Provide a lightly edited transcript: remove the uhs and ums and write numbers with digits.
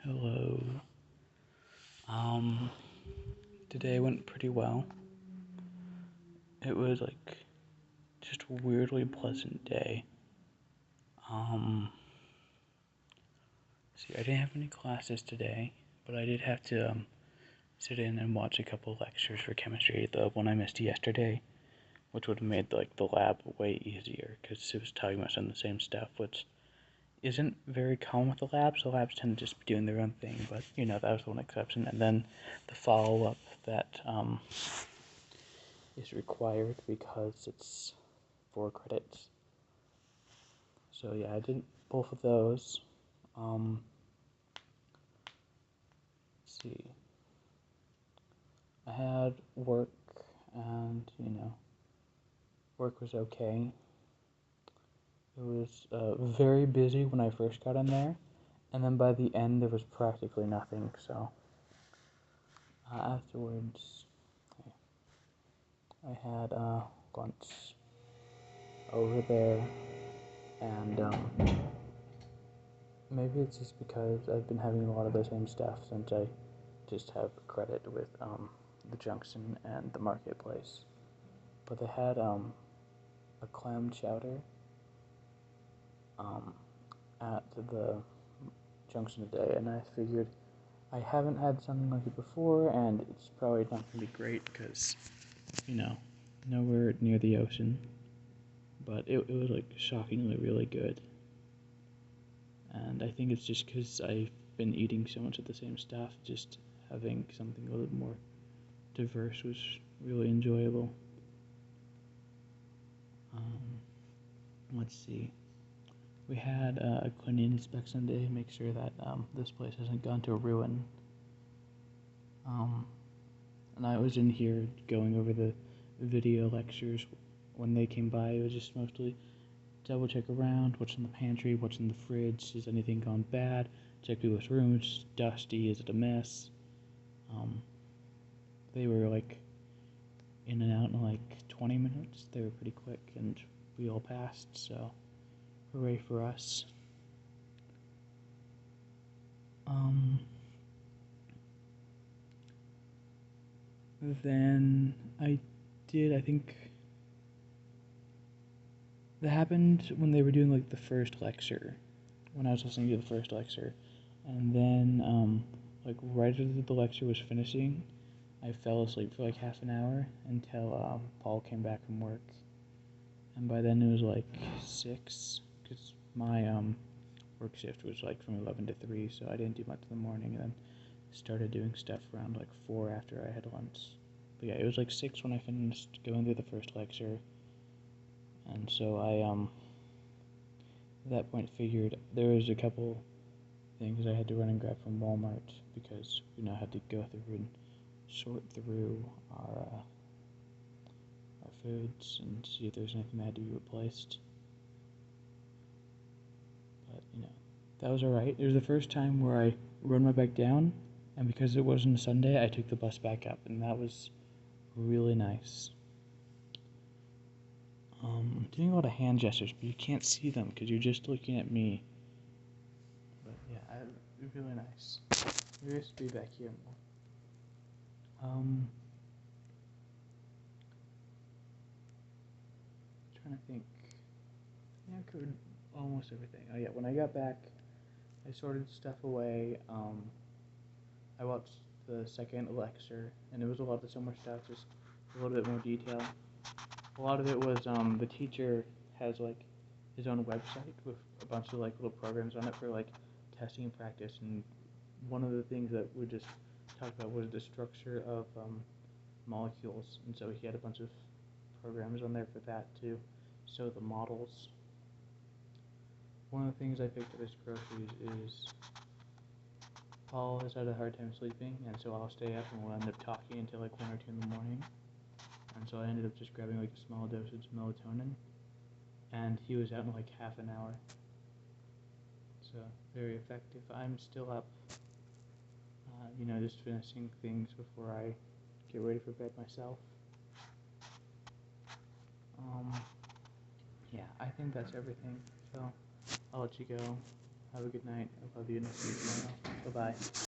Hello. Um, Today went pretty well. It was just a weirdly pleasant day. Um, I didn't have any classes today, but I did have to sit in and watch a couple lectures for chemistry. The one I missed yesterday, which would have made the lab way easier because it was talking about some of the same stuff, which isn't very common with the labs. The labs tend to just be doing their own thing, but that was the one exception. And then the follow-up that is required because it's 4 credits. So yeah, I did both of those. Let's see. I had work, and work was okay. It was very busy when I first got in there, and then by the end there was practically nothing. So afterwards, I had lunch over there, and maybe it's just because I've been having a lot of the same stuff since I just have credit with the Junction and the Marketplace. But they had a clam chowder um, at the Junction today, and I figured I haven't had something like it before, and it's probably not going to be great because, nowhere near the ocean. But it was shockingly really good. And I think it's just because I've been eating so much of the same stuff, just having something a little more diverse was really enjoyable. Let's see. We had a cleaning inspection day, make sure that this place hasn't gone to ruin. And I was in here going over the video lectures when they came by. It was just mostly double check around, what's in the pantry, what's in the fridge, has anything gone bad, check people's rooms, dusty, is it a mess? They were in and out in 20 minutes. They were pretty quick, and we all passed, so hooray for us. Then I think that happened when they were doing the first lecture, when I was listening to the first lecture, and then right as the lecture was finishing, I fell asleep for half an hour until Paul came back from work, and by then it was 6, because my work shift was from 11 to 3, so I didn't do much in the morning, and then started doing stuff around 4 after I had lunch. But yeah, it was 6 when I finished going through the first lecture, and so I at that point figured there was a couple things I had to run and grab from Walmart because I had to go through and sort through our foods and see if there's anything that had to be replaced. But that was alright. It was the first time where I rode my bike down, and because it wasn't a Sunday, I took the bus back up, and that was really nice. I'm doing a lot of hand gestures, but you can't see them because you're just looking at me. But yeah, it was really nice. It used to be back here more. Trying to think. Yeah, I covered almost everything. Oh yeah, when I got back, I sorted stuff away. I watched the second lecture, and it was a lot of the similar stuff, just a little bit more detail. A lot of it was the teacher has his own website with a bunch of little programs on it for testing and practice, and one of the things that we just talked about was the structure of molecules, and so he had a bunch of programs on there for that to show the models. One of the things I picked up as groceries is Paul has had a hard time sleeping, and so I'll stay up and we'll end up talking until 1 or 2 in the morning. And so I ended up just grabbing a small dosage of melatonin, and he was out in half an hour. So very effective. I'm still up, just finishing things before I get ready for bed myself. Yeah, I think that's everything. So I'll let you go. Have a good night. I love you, and I'll see you tomorrow. Bye-bye.